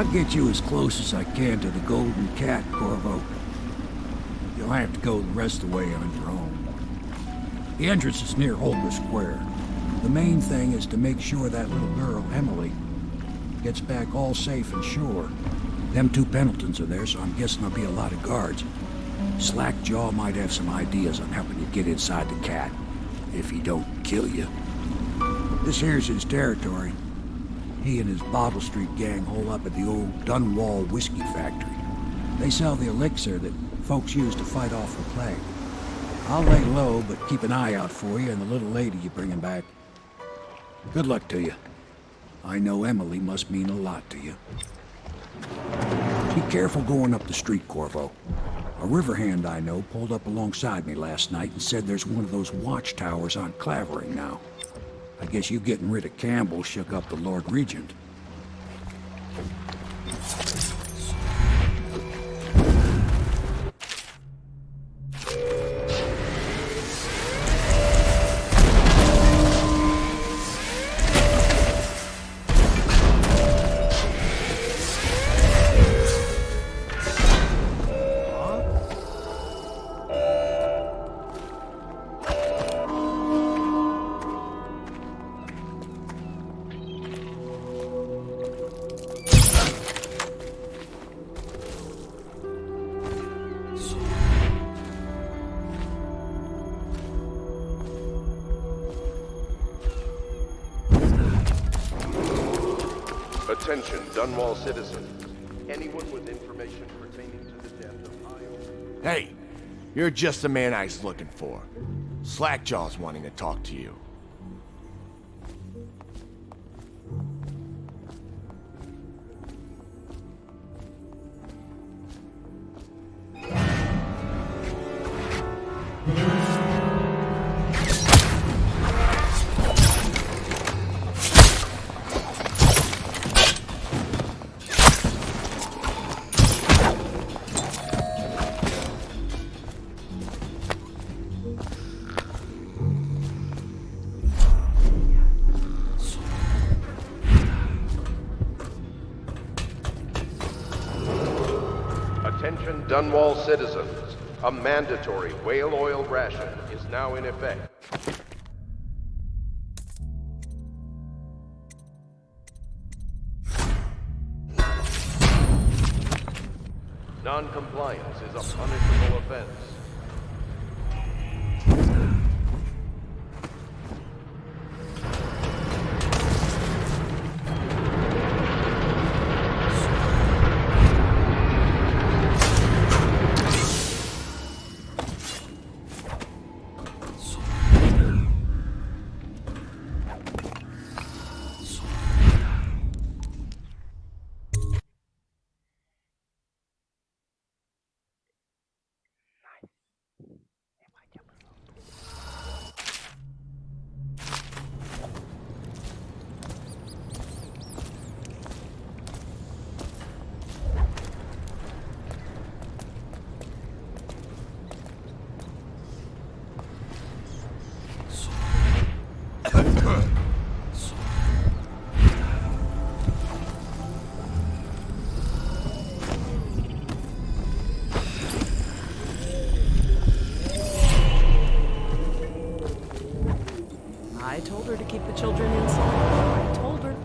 I'll get you as close as I can to the Golden Cat, Corvo. You'll have to go the rest of the way on your own. The entrance is near Holger Square. The main thing is to make sure that little girl, Emily, gets back all safe and sure. Them two Pendletons are there, so I'm guessing there'll be a lot of guards. Slackjaw might have some ideas on helping you get inside the cat, if he don't kill you. This here's his territory. He and his Bottle Street gang hole up at the old Dunwall whiskey factory. They sell the elixir that folks use to fight off the plague. I'll lay low, but keep an eye out for you and the little lady you bringing back. Good luck to you. I know Emily must mean a lot to you. Be careful going up the street, Corvo. A river hand I know pulled up alongside me last night and said there's one of those watchtowers on Clavering now. I guess you getting rid of Campbell shook up the Lord Regent. Attention, Dunwall citizens. Anyone with information pertaining to the death of Io... Hey, you're just the man I was looking for. Slackjaw's wanting to talk to you. Attention, Dunwall citizens. A mandatory whale oil ration is now in effect. Non-compliance is a punishable offense. I told her to keep the children inside. I told her.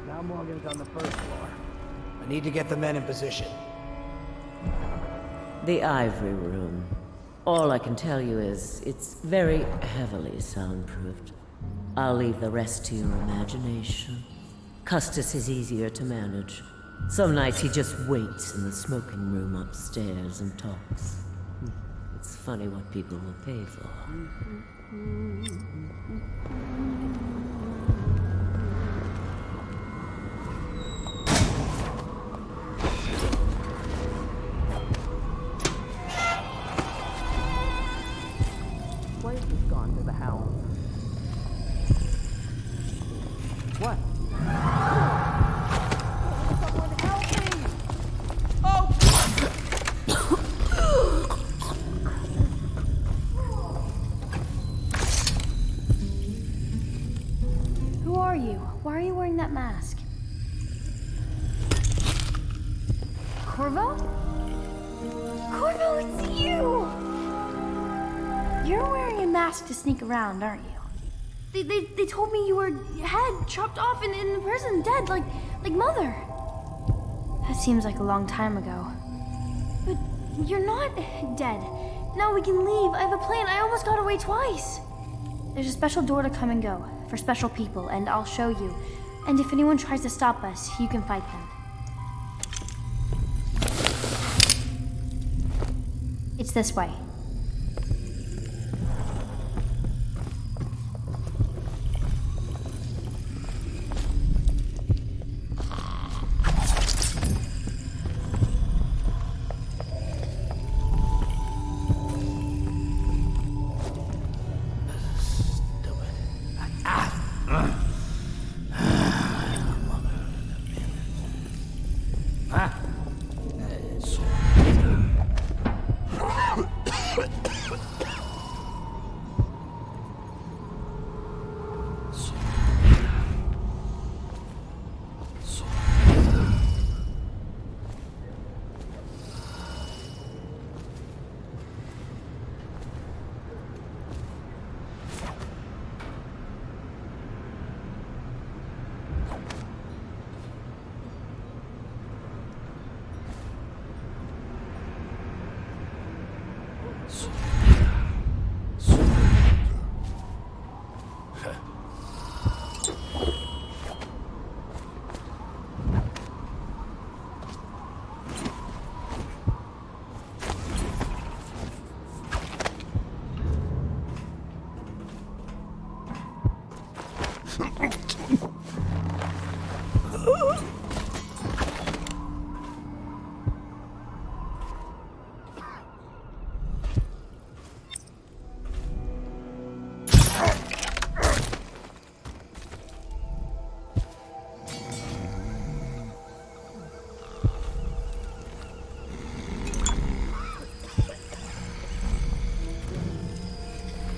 Now Morgan's on the first floor. I need to get the men in position. The Ivory Room. All I can tell you is, it's very heavily soundproofed. I'll leave the rest to your imagination. Custis is easier to manage. Some nights he just waits in the smoking room upstairs and talks. It's funny what people will pay for. wife has gone to the hound. What? Someone help me! Oh! Who are you? Why are you wearing that mask? Corvo? Corvo, it's you! You're wearing a mask to sneak around, aren't you? They told me you were head chopped off in the prison, dead, like Mother. That seems like a long time ago. But you're not dead. Now we can leave. I have a plan. I almost got away twice. There's a special door to come and go for special people, and I'll show you. And if anyone tries to stop us, you can fight them. It's this way.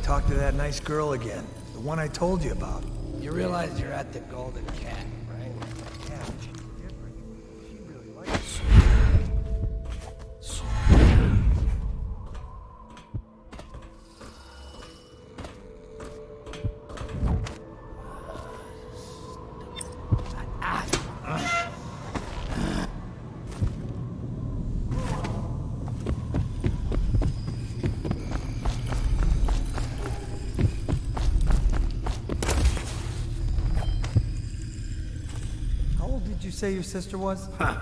Talk to that nice girl again. The one I told you about. You realize you're at the Golden Cat, right? Yeah, but she's different. She really likes you say your sister was? Huh.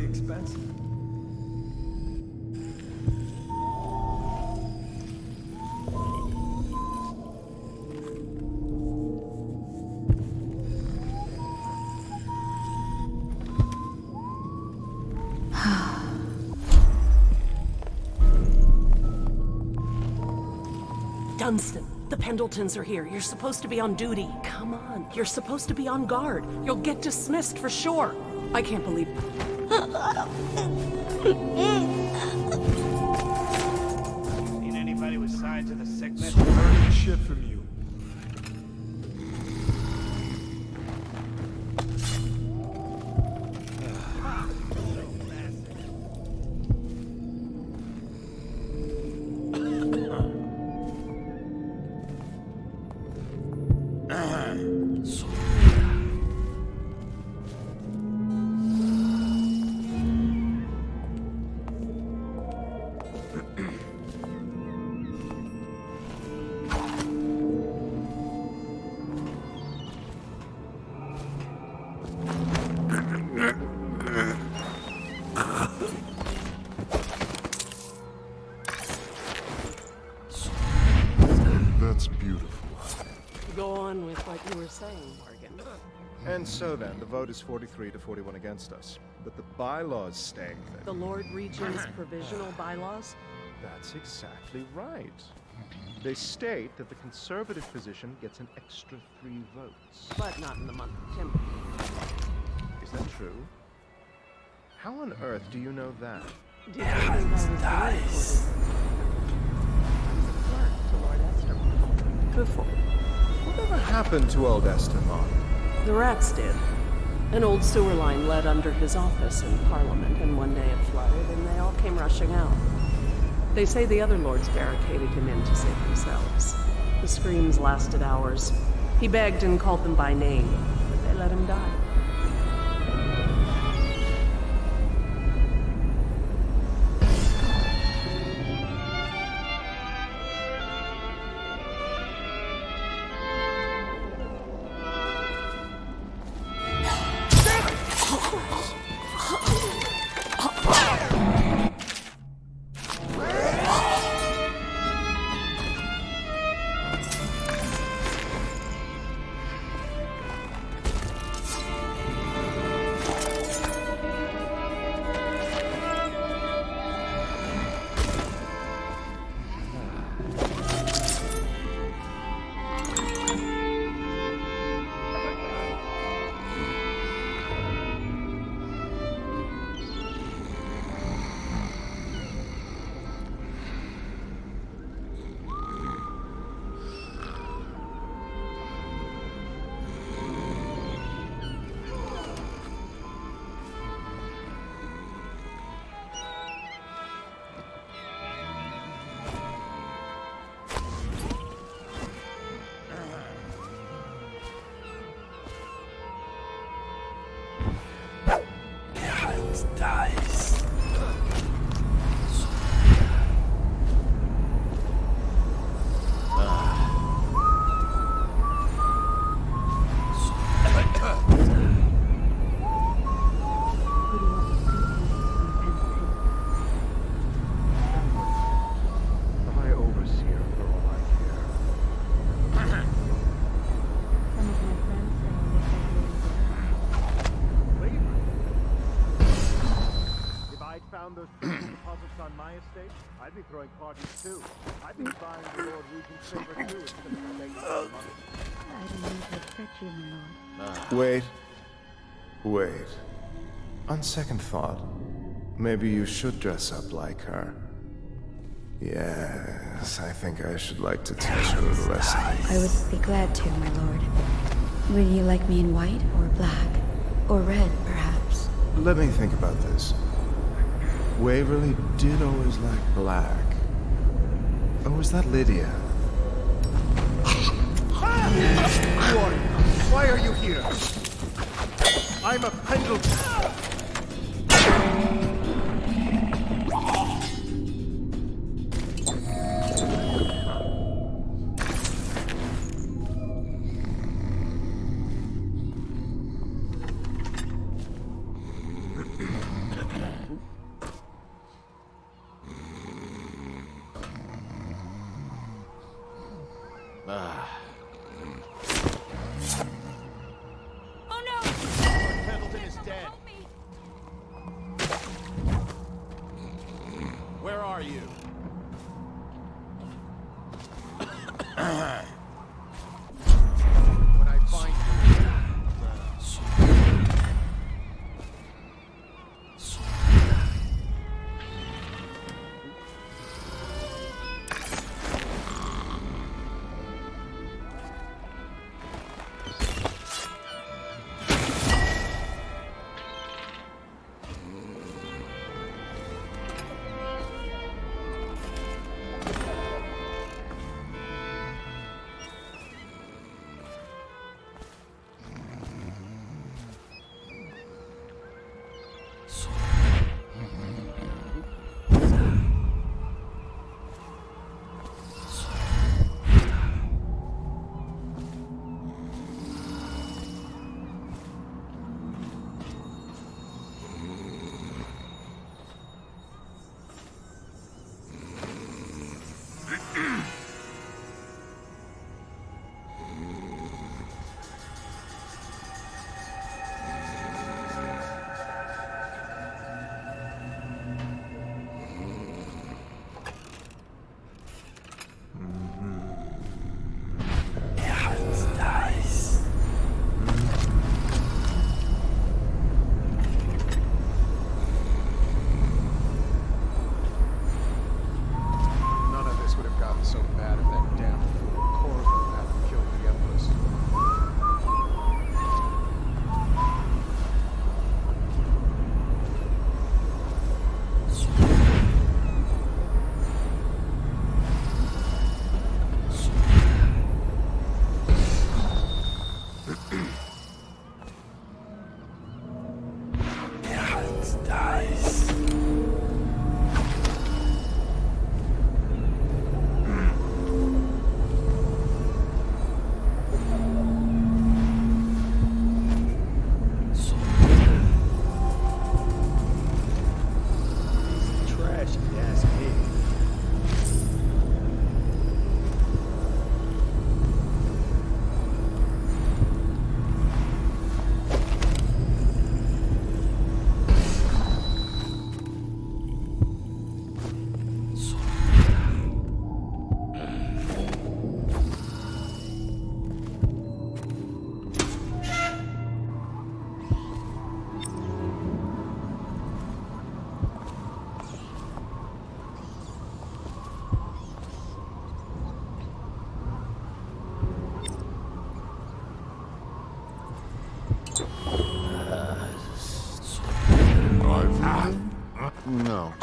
Expensive. Dunstan, the Pendletons are here. You're supposed to be on duty. Come on, you're supposed to be on guard. You'll get dismissed for sure. I can't believe Seen anybody with signs of the sickness? Learning shit from you. That's beautiful. Go on with what you were saying, Morgan. And so then, the vote is 43 to 41 against us. But the bylaws state that... The Lord Regent's provisional bylaws? That's exactly right. They state that the conservative position gets an extra 3 votes. But not in the month of Timber. Is that true? How on earth do you know that? Did you think I was nice. I was a clerk to Lord Estermont. Before. Whatever happened to old Estermont? The rats did. An old sewer line led under his office in Parliament, and one day it flooded, and they all came rushing out. They say the other lords barricaded him in to save themselves. The screams lasted hours. He begged and called them by name, but they let him die. I'd be throwing parties too. I'd be buying the Lord Regent's favor too instead of making some money. I didn't mean to upset you, my lord. Wait. On second thought, maybe you should dress up like her. Yes, I think I should like to teach her a lesson. I would be glad to, my lord. Would you like me in white or black? Or red, perhaps? Let me think about this. Waverly did always like black. Or was that Lydia? Who are you? Why are you here? I'm a Pennington.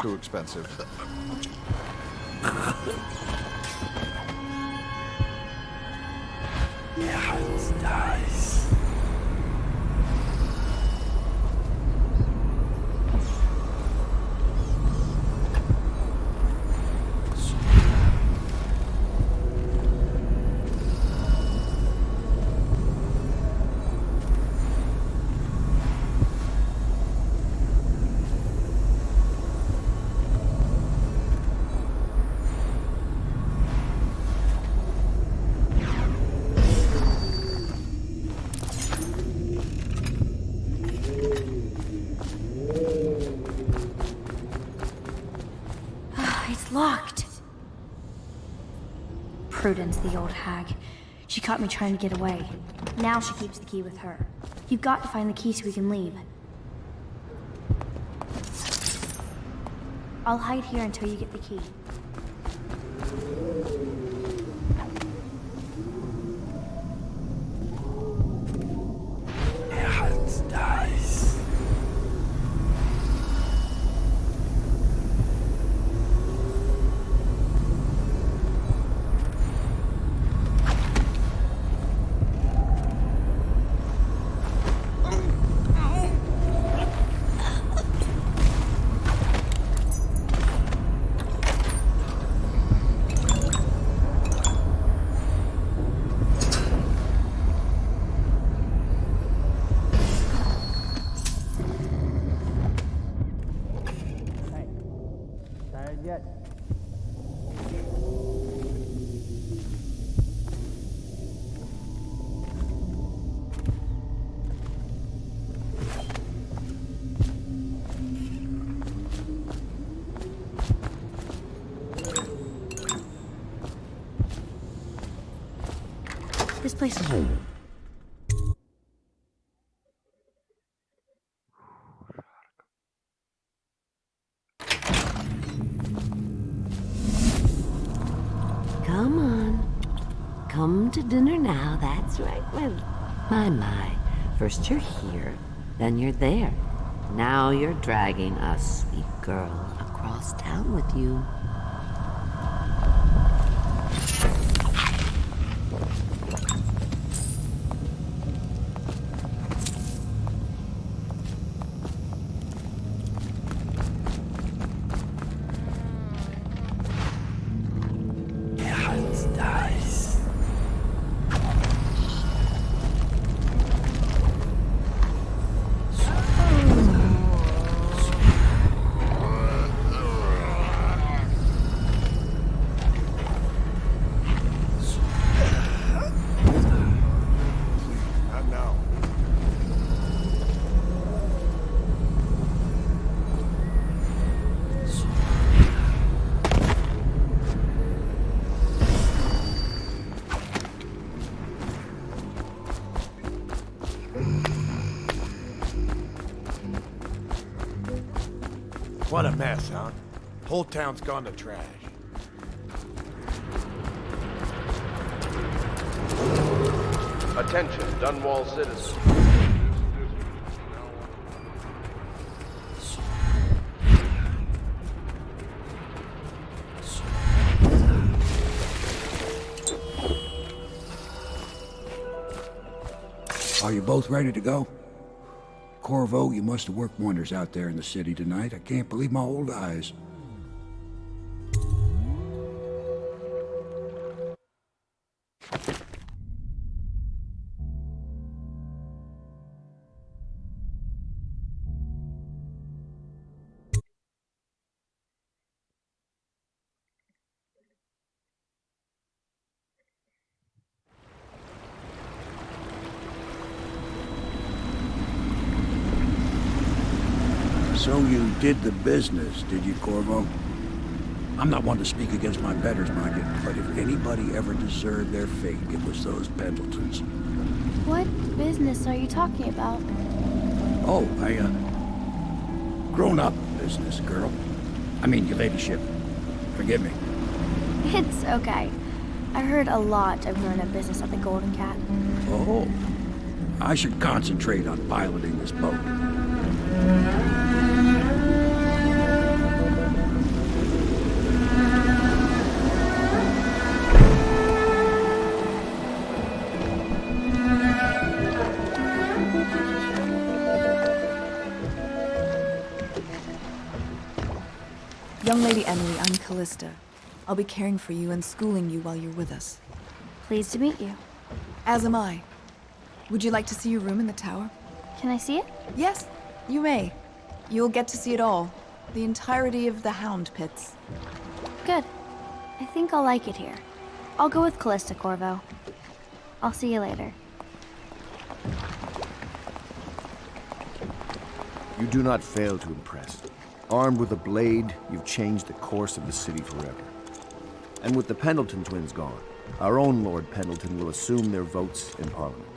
Too expensive. It's locked. Prudence, the old hag. She caught me trying to get away. Now she keeps the key with her. You've got to find the key so we can leave. I'll hide here until you get the key. This place is home. Come on. Come to dinner now, that's right. Well, my. First you're here, then you're there. Now you're dragging a sweet girl across town with you. What a mess, huh? Whole town's gone to trash. Attention, Dunwall citizens. Are you both ready to go? Corvo, you must have worked wonders out there in the city tonight. I can't believe my old eyes. So you did the business, did you, Corvo? I'm not one to speak against my betters, mind you, but if anybody ever deserved their fate, it was those Penndeltons. What business are you talking about? Oh, grown-up business, girl. I mean, your ladyship. Forgive me. It's okay. I heard a lot of grown-up business at the Golden Cat. Oh, I should concentrate on piloting this boat. Young Lady Emily, I'm Callista. I'll be caring for you and schooling you while you're with us. Pleased to meet you. As am I. Would you like to see your room in the tower? Can I see it? Yes, you may. You'll get to see it all. The entirety of the Hound Pits. Good. I think I'll like it here. I'll go with Callista, Corvo. I'll see you later. You do not fail to impress. Armed with a blade, you've changed the course of the city forever. And with the Pendleton twins gone, our own Lord Pendleton will assume their votes in Parliament.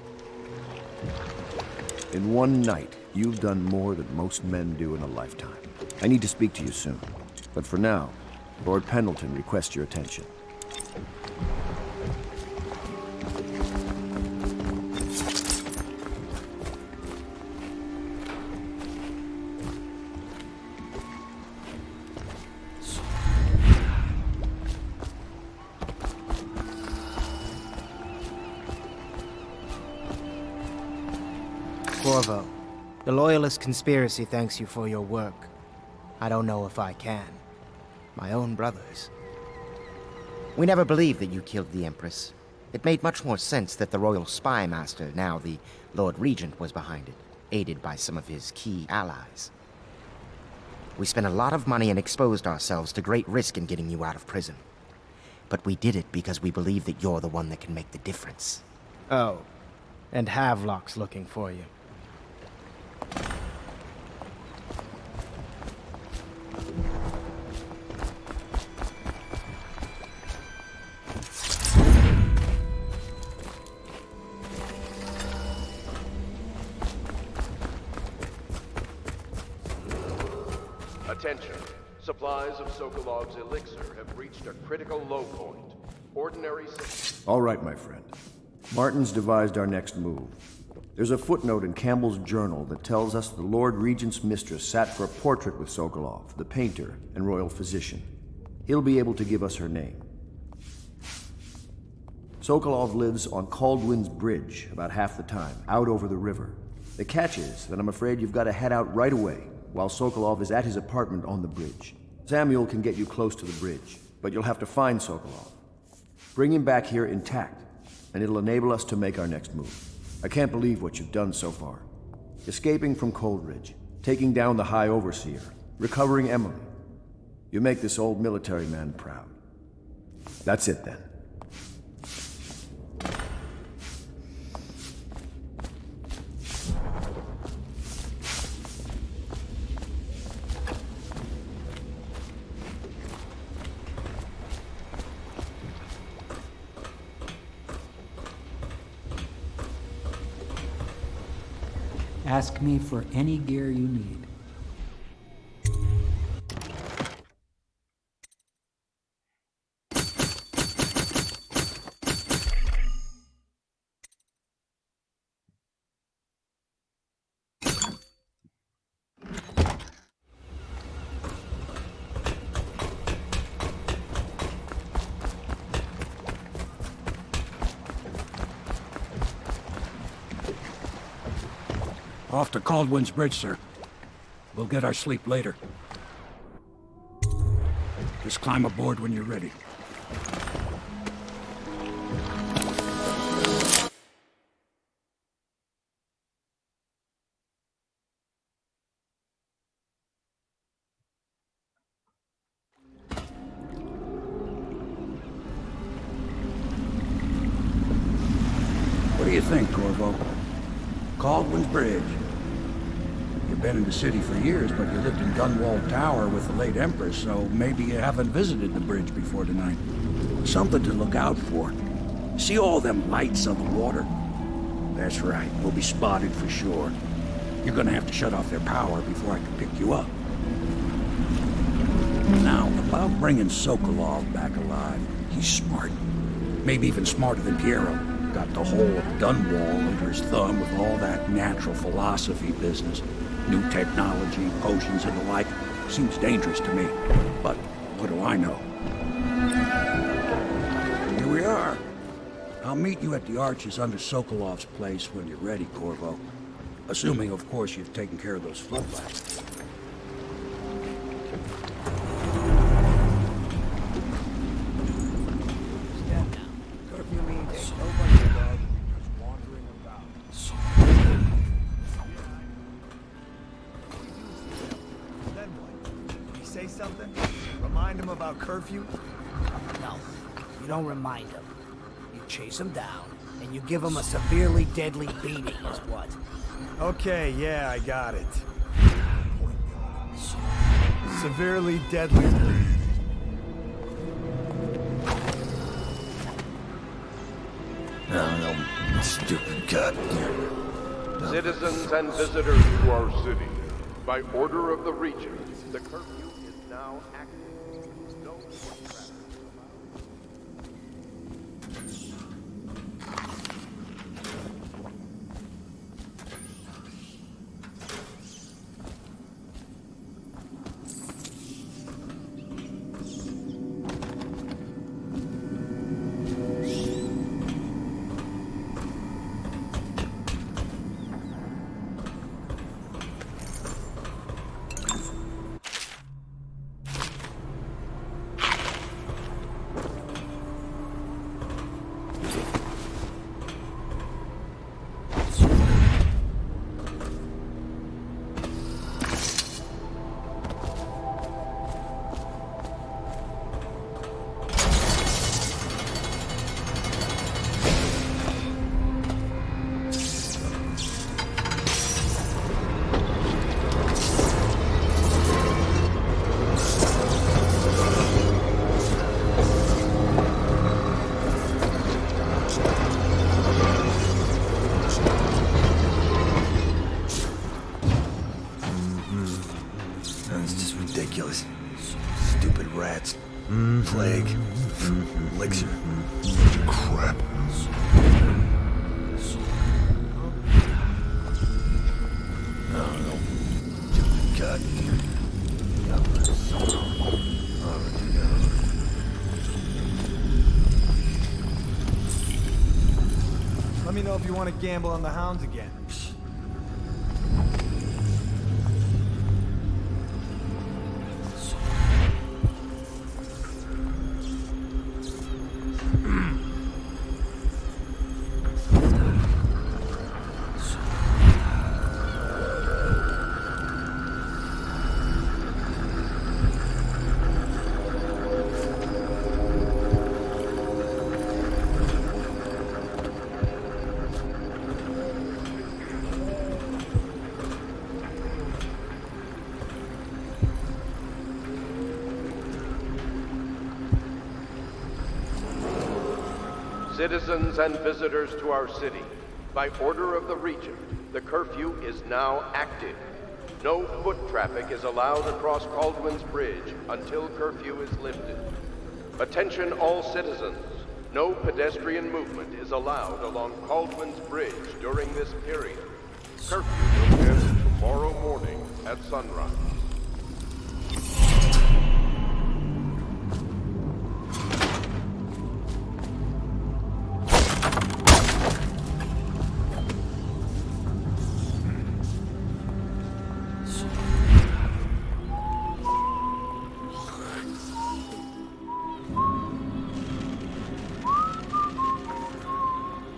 In one night, you've done more than most men do in a lifetime. I need to speak to you soon. But for now, Lord Pendleton requests your attention. Corvo, the Loyalist conspiracy thanks you for your work. I don't know if I can. My own brothers. We never believed that you killed the Empress. It made much more sense that the Royal Spy Master, now the Lord Regent, was behind it, aided by some of his key allies. We spent a lot of money and exposed ourselves to great risk in getting you out of prison. But we did it because we believe that you're the one that can make the difference. Oh, and Havelock's looking for you. Attention. Supplies of Sokolov's elixir have reached a critical low point. Ordinary... All right, my friend. Martin's devised our next move. There's a footnote in Campbell's journal that tells us the Lord Regent's mistress sat for a portrait with Sokolov, the painter and royal physician. He'll be able to give us her name. Sokolov lives on Caldwin's Bridge about half the time, out over the river. The catch is that I'm afraid you've got to head out right away, while Sokolov is at his apartment on the bridge. Samuel can get you close to the bridge, but you'll have to find Sokolov. Bring him back here intact, and it'll enable us to make our next move. I can't believe what you've done so far. Escaping from Coldridge, taking down the High Overseer, recovering Emily. You make this old military man proud. That's it then. Ask me for any gear you need. Off to Caldwin's Bridge, sir. We'll get our sleep later. Just climb aboard when you're ready. What do you think, Corvo? Caldwin's Bridge. You've been in the city for years, but you lived in Gunwall Tower with the late Empress, so maybe you haven't visited the bridge before tonight. Something to look out for. See all them lights on the water? That's right, we'll be spotted for sure. You're gonna have to shut off their power before I can pick you up. Now, about bringing Sokolov back alive, he's smart. Maybe even smarter than Piero. Got the whole of Dunwall under his thumb with all that natural philosophy business. New technology, potions and the like. Seems dangerous to me. But what do I know? Here we are. I'll meet you at the arches under Sokolov's place when you're ready, Corvo. Assuming, of course, you've taken care of those floodlights. curfew? No, you don't remind him. You chase him down, and you give him a severely deadly beating is what? Okay, yeah, I got it. Severely deadly. Stupid goddamn. Citizens and visitors to our city, by order of the Regent, the curfew is now active. No foot traffic. Ridiculous. Stupid rats. Plague. Elixir. Crap. I don't know. God. Let me know if you want to gamble on the hounds again. Citizens and visitors to our city, by order of the Regent, the curfew is now active. No foot traffic is allowed across Caldwin's Bridge until curfew is lifted. Attention all citizens, no pedestrian movement is allowed along Caldwin's Bridge during this period. Curfew will end tomorrow morning at sunrise.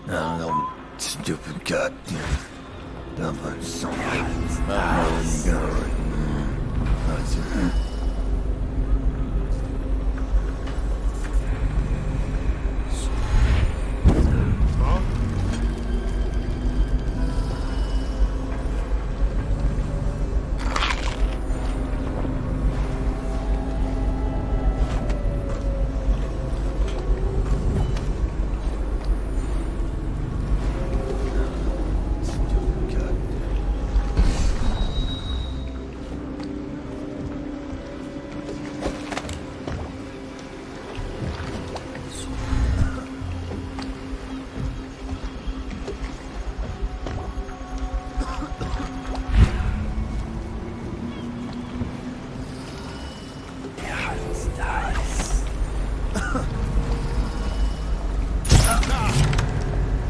I don't know. Stupid goddamn. Dumb son. I know where you go.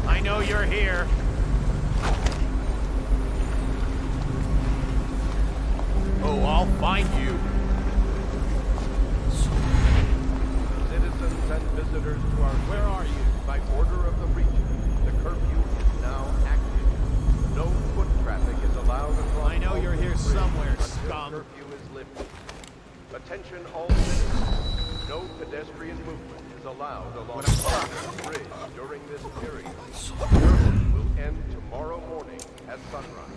I know you're here. Oh, I'll find you. Citizens and visitors to our city, where are you? By order of the Regent, the curfew is now active. No foot traffic is allowed across. I know you're here somewhere, scum. Curfew is lifted. Attention all citizens. No pedestrian movement is allowed along the bridge during this period. Service will end tomorrow morning at sunrise.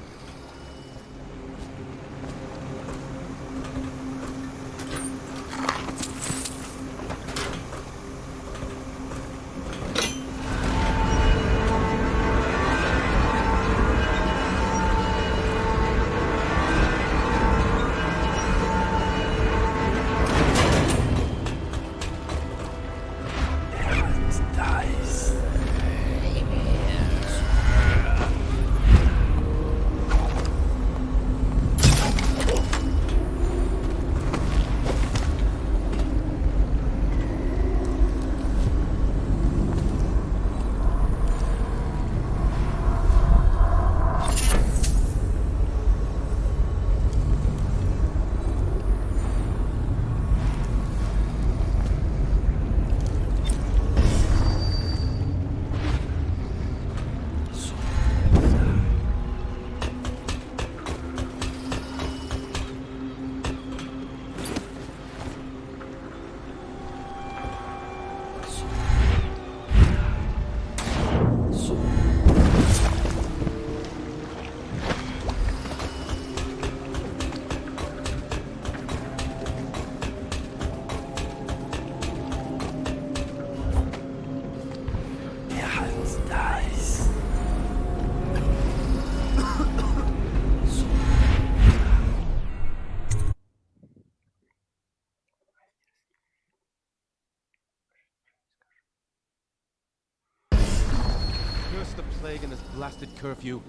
Curse the plague and this blasted curfew.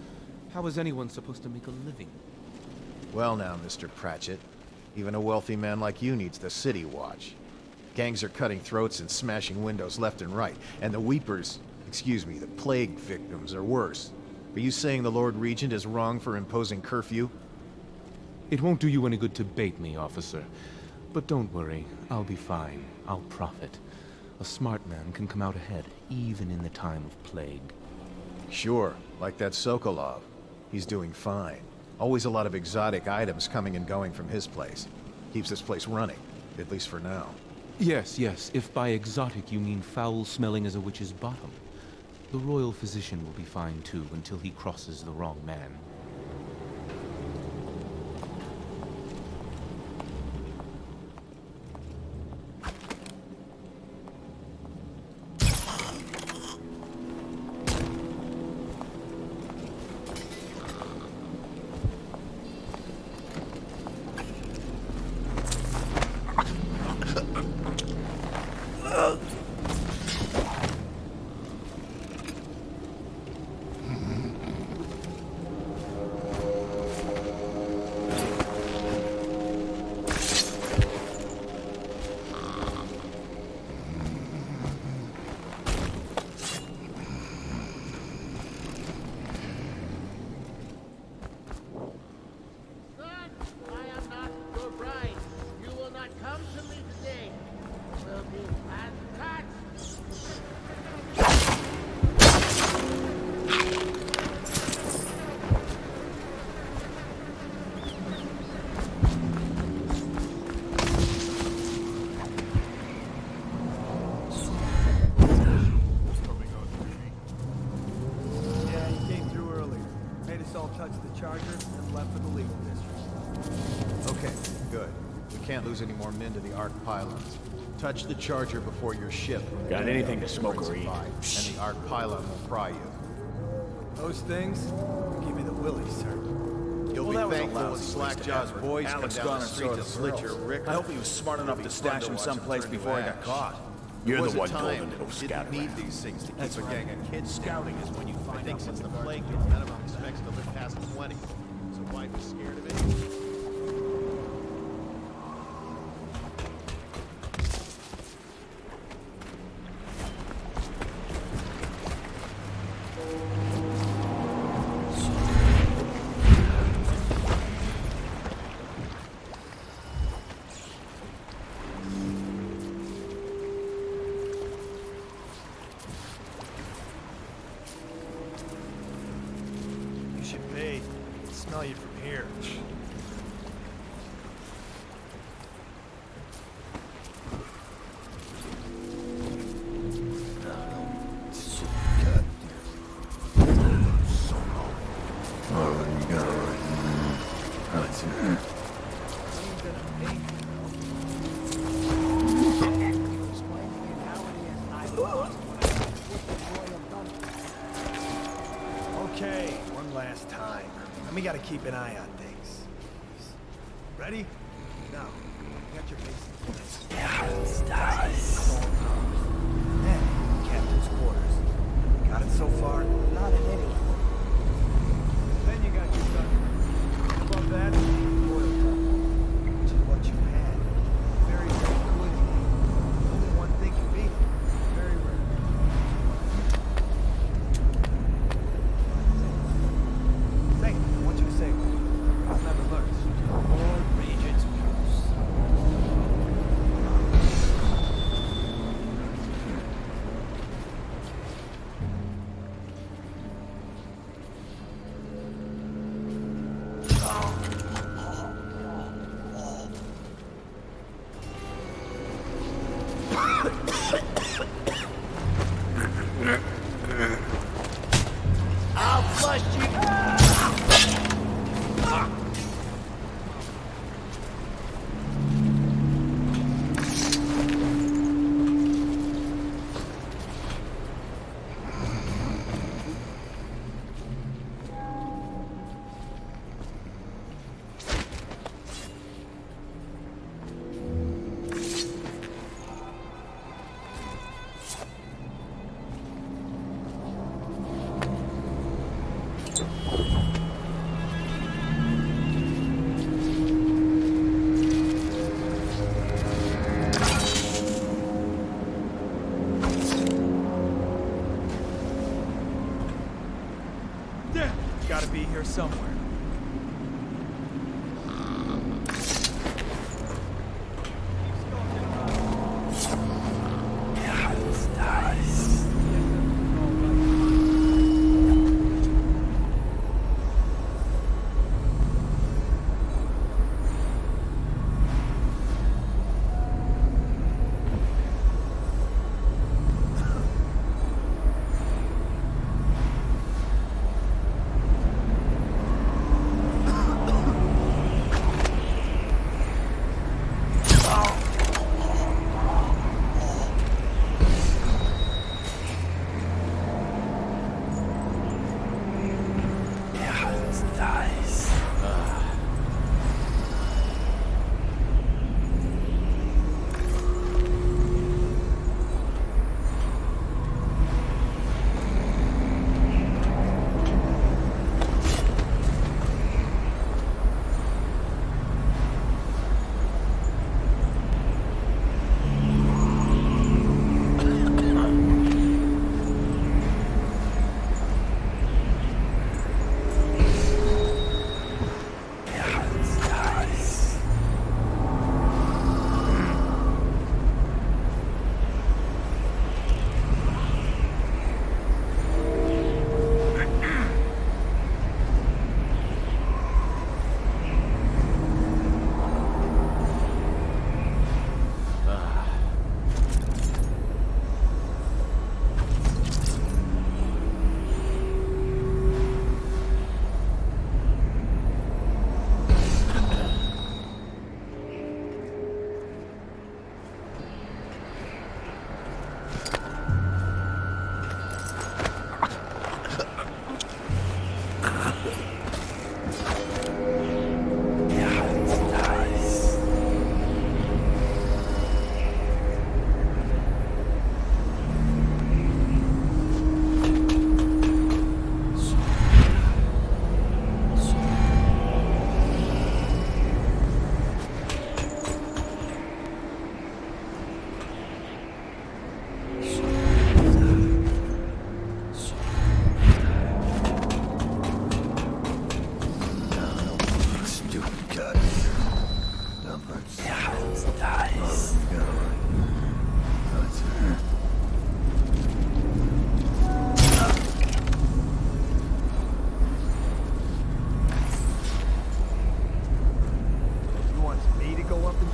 How is anyone supposed to make a living? Well now, Mr. Pratchett. Even a wealthy man like you needs the city watch. Gangs are cutting throats and smashing windows left and right. And the weepers, excuse me, the plague victims are worse. Are you saying the Lord Regent is wrong for imposing curfew? It won't do you any good to bait me, officer. But don't worry, I'll be fine. I'll profit. A smart man can come out ahead, even in the time of plague. Sure, like that Sokolov. He's doing fine. Always a lot of exotic items coming and going from his place. Keeps this place running, at least for now. Yes, yes, if by exotic you mean foul-smelling as a witch's bottom. The royal physician will be fine too, until he crosses the wrong man. Any more men to the Arc pylons. Touch the charger before your ship. Got anything to smoke or eat? And the Arc pylon will fry you. Those things give me the willies, sir. You'll be thankful when Slackjaw's boys Alex come down gone the and street saw to the slit girls. your rick. I hope he was smart enough to stash him someplace before he got caught. You're the one told him to go scout around. Need these things to keep a gang of kids. Scouting is when you find I think out since the what plague hit, none of them expects to live past 20. So why be scared of it? Smell you from here. Okay, one last time. And we gotta keep an eye on things. Ready? Now, you got your basics. Then, captain's quarters. Got it so far? Not in any. Then you got your gun. Above that, oil truck, which is what you had. Very, very good. Only one thing can beat it. Very rare. Say, I want you to say, I've never learned. Lord Regent's Purse. I'll flush you. Gotta be here somewhere.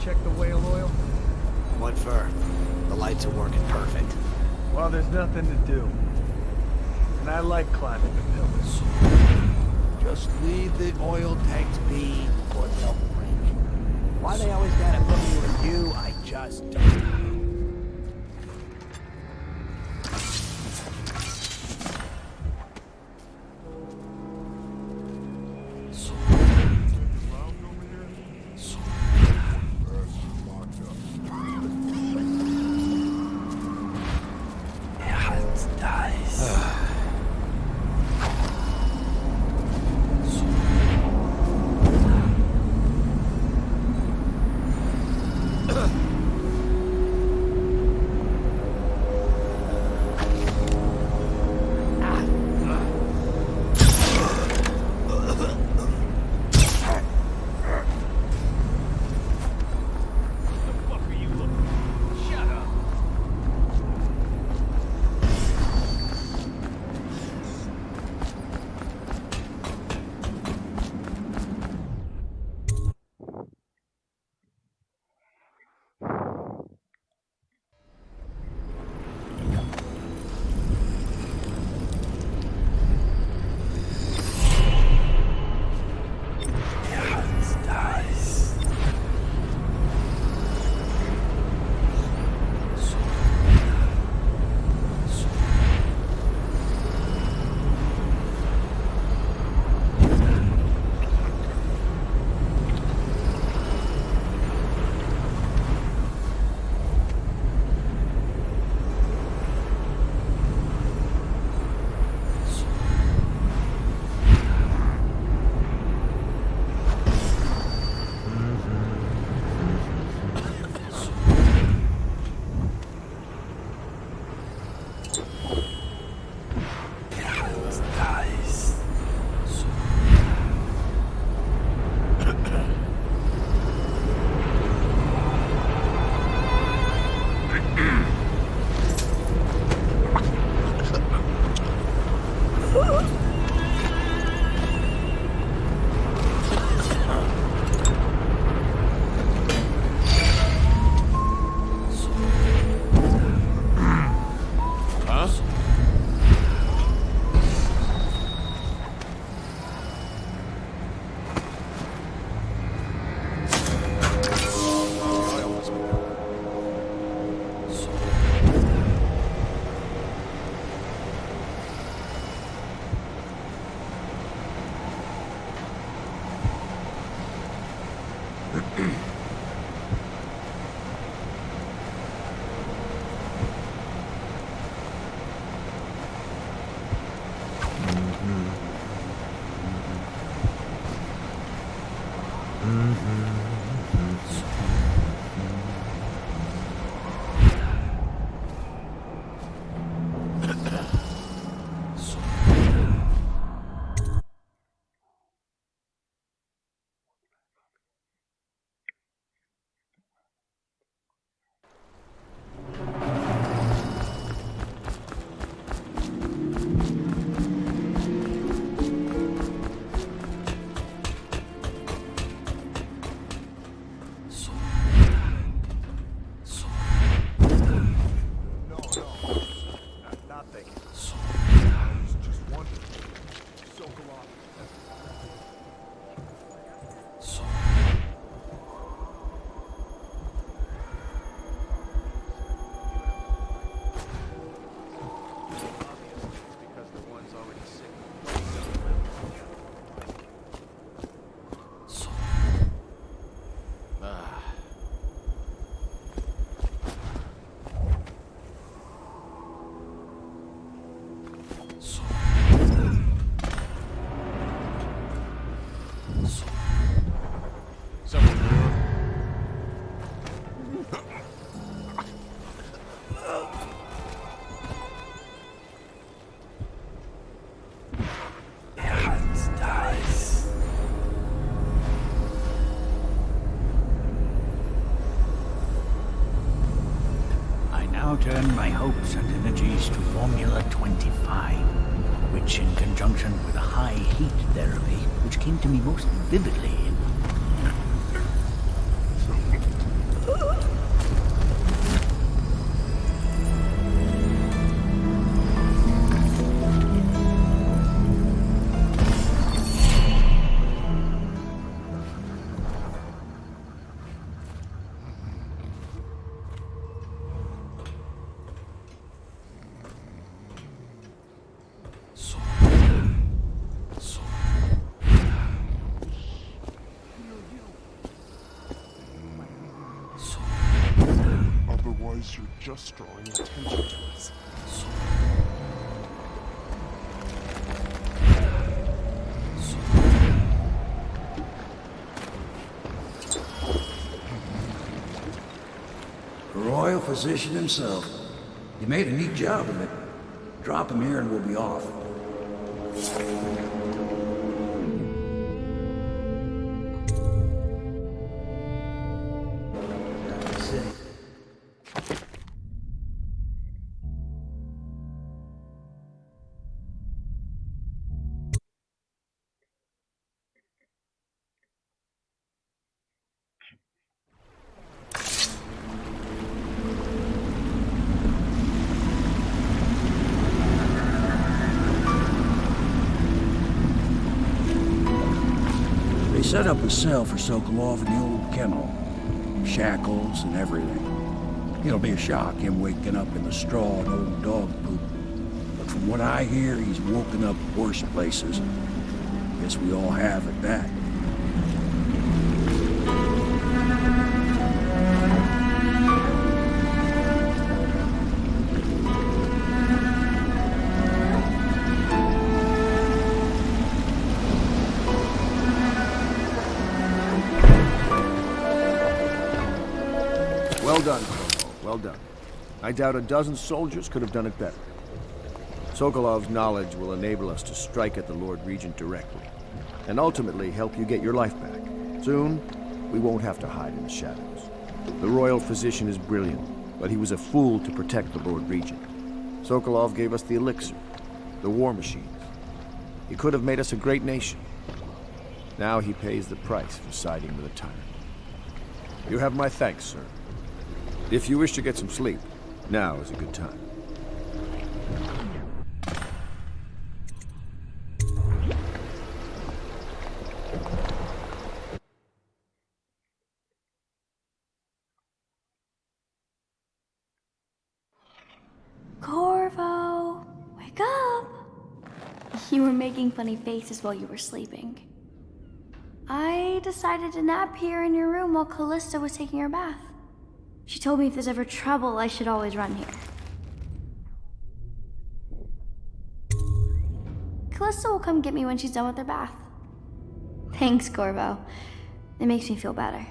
check the whale oil? What for? The lights are working perfect. Well, there's nothing to do. And I like climbing the pillars. Just leave the oil tanks be, or they'll break. Why they always gotta put me with you, I just don't know. Turn my hopes and energies to Formula 25, which in conjunction with a high heat therapy, which came to me most vividly in... Otherwise, you're just drawing attention to us. The royal physician himself. You made a neat job of it. Drop him here and we'll be off. Set up a cell for Sokolov in the old kennel. Shackles and everything. It'll be a shock, him waking up in the straw and old dog poop. But from what I hear, he's woken up worse places. Guess we all have at that. Well done, Sokolov. Well done. I doubt a dozen soldiers could have done it better. Sokolov's knowledge will enable us to strike at the Lord Regent directly, and ultimately help you get your life back. Soon, we won't have to hide in the shadows. The royal physician is brilliant, but he was a fool to protect the Lord Regent. Sokolov gave us the elixir, the war machines. He could have made us a great nation. Now he pays the price for siding with a tyrant. You have my thanks, sir. If you wish to get some sleep, now is a good time. Corvo, wake up! You were making funny faces while you were sleeping. I decided to nap here in your room while Callista was taking her bath. She told me if there's ever trouble, I should always run here. Callista will come get me when she's done with her bath. Thanks, Corvo. It makes me feel better.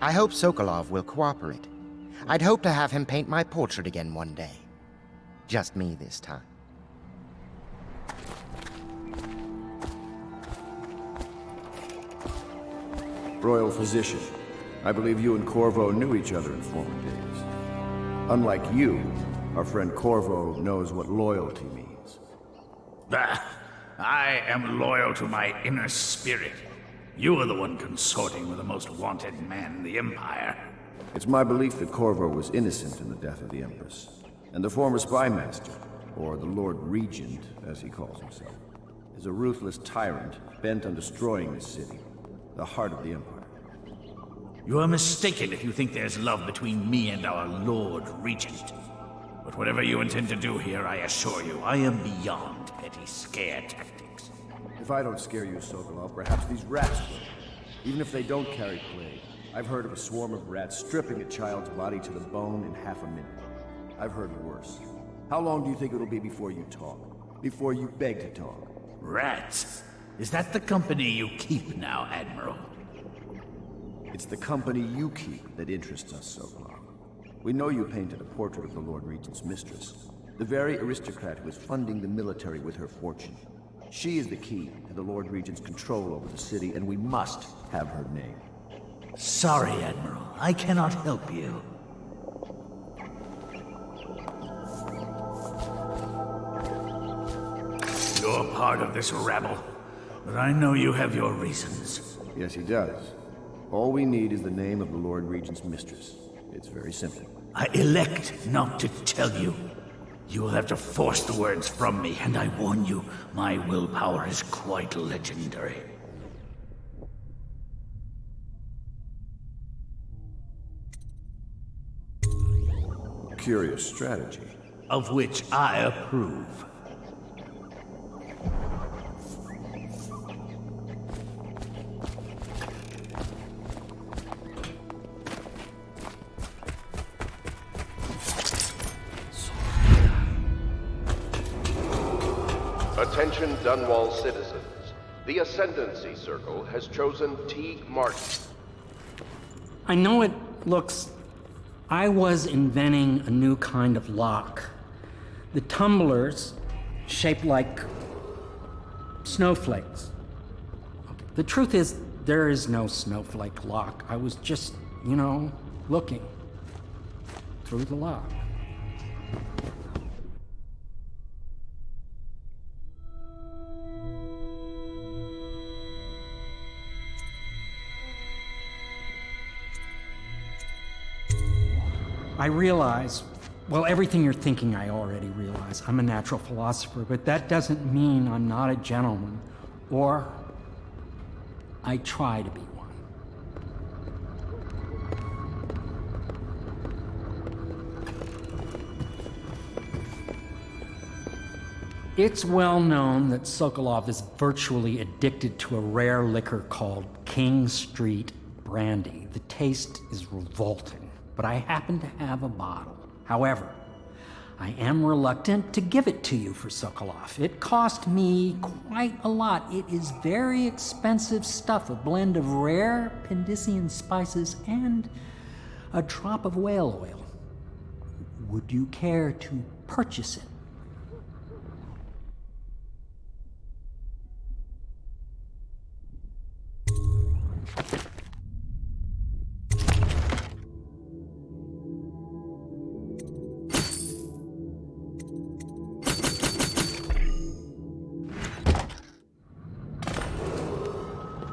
I hope Sokolov will cooperate. I'd hope to have him paint my portrait again one day. Just me this time. Royal Physician, I believe you and Corvo knew each other in former days. Unlike you, our friend Corvo knows what loyalty means. I am loyal to my inner spirit. You are the one consorting with the most wanted man in the Empire. It's my belief that Corvo was innocent in the death of the Empress, and the former spy master, or the Lord Regent, as he calls himself, is a ruthless tyrant bent on destroying this city, the heart of the Empire. You are mistaken if you think there's love between me and our Lord Regent. But whatever you intend to do here, I assure you, I am beyond petty scare tactics. If I don't scare you, Sokolov, perhaps these rats will. Even if they don't carry plague, I've heard of a swarm of rats stripping a child's body to the bone in half a minute. I've heard worse. How long do you think it'll be before you talk? Before you beg to talk? Rats? Is that the company you keep now, Admiral? It's the company you keep that interests us, Sokolov. We know you painted a portrait of the Lord Regent's mistress, the very aristocrat who is funding the military with her fortune. She is the key to the Lord Regent's control over the city, and we must have her name. Sorry, Admiral. I cannot help you. You're part of this rabble, but I know you have your reasons. Yes, he does. All we need is the name of the Lord Regent's mistress. It's very simple. I elect not to tell you. You will have to force the words from me, and I warn you, my willpower is quite legendary. Curious strategy. Of which I approve. Attention Dunwall citizens. The Ascendancy Circle has chosen Teague Martin. I know it looks... I was inventing a new kind of lock. The tumblers, shaped like snowflakes. The truth is, there is no snowflake lock. I was just, looking through the lock. I realize, well, everything you're thinking I already realize. I'm a natural philosopher, but that doesn't mean I'm not a gentleman, or I try to be one. It's well known that Sokolov is virtually addicted to a rare liquor called King Street Brandy. The taste is revolting. But I happen to have a bottle. However, I am reluctant to give it to you for Sokolov. It cost me quite a lot. It is very expensive stuff, a blend of rare Pendician spices and a drop of whale oil. Would you care to purchase it?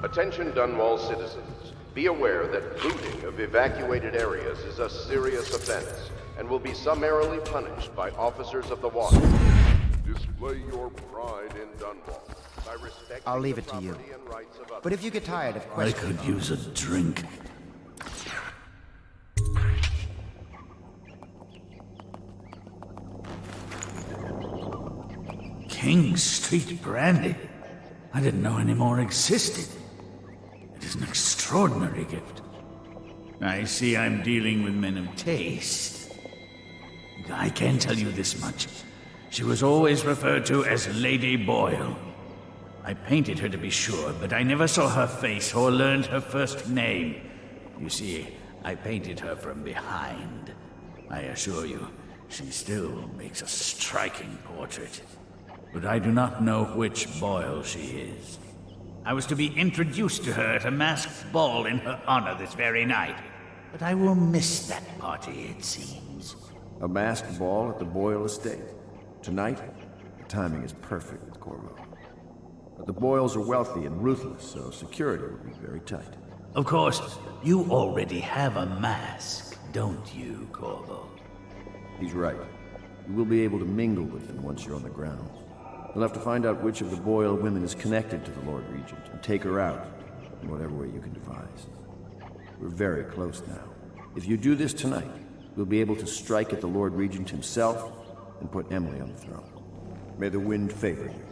Attention Dunwall citizens. Be aware that looting of evacuated areas is a serious offense and will be summarily punished by officers of the watch. Display your pride in Dunwall by respecting I'll leave it to you. But if you get tired of questioning... I could use a drink. King Street brandy? I didn't know any more existed. It is an extraordinary gift. I see I'm dealing with men of taste. I can tell you this much. She was always referred to as Lady Boyle. I painted her to be sure, but I never saw her face or learned her first name. You see, I painted her from behind. I assure you, she still makes a striking portrait. But I do not know which Boyle she is. I was to be introduced to her at a masked ball in her honor this very night. But I will miss that party, it seems. A masked ball at the Boyle estate. Tonight, the timing is perfect with Corvo. But the Boyles are wealthy and ruthless, so security will be very tight. Of course, you already have a mask, don't you, Corvo? He's right. You will be able to mingle with them once you're on the grounds. You'll have to find out which of the Boyle women is connected to the Lord Regent and take her out in whatever way you can devise. We're very close now. If you do this tonight, we'll be able to strike at the Lord Regent himself and put Emily on the throne. May the wind favor you.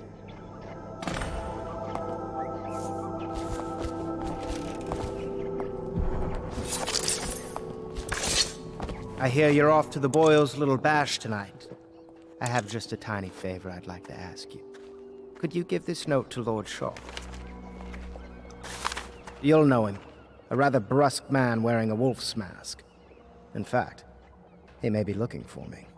I hear you're off to the Boyles' little bash tonight. I have just a tiny favor I'd like to ask you. Could you give this note to Lord Shaw? You'll know him. A rather brusque man wearing a wolf's mask. In fact, he may be looking for me.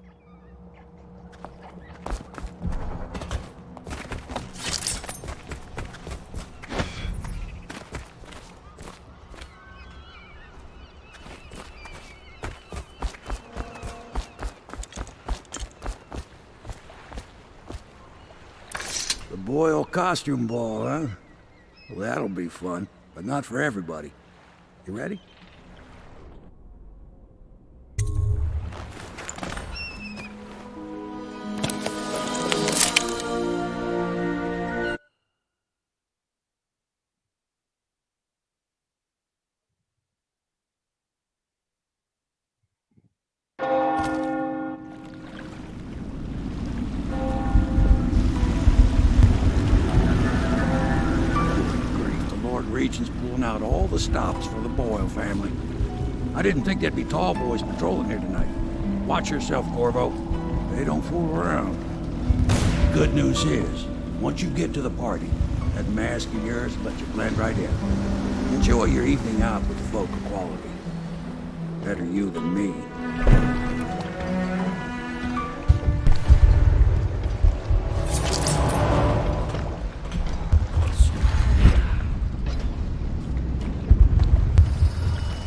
The Boyle costume ball, huh? Well, that'll be fun, but not for everybody. You ready? Regent's pulling out all the stops for the Boyle family. I didn't think there'd be tall boys patrolling here tonight. Watch yourself, Corvo. They don't fool around. Good news is, once you get to the party, that mask of yours will let you blend right in. Enjoy your evening out with the folk of quality. Better you than me.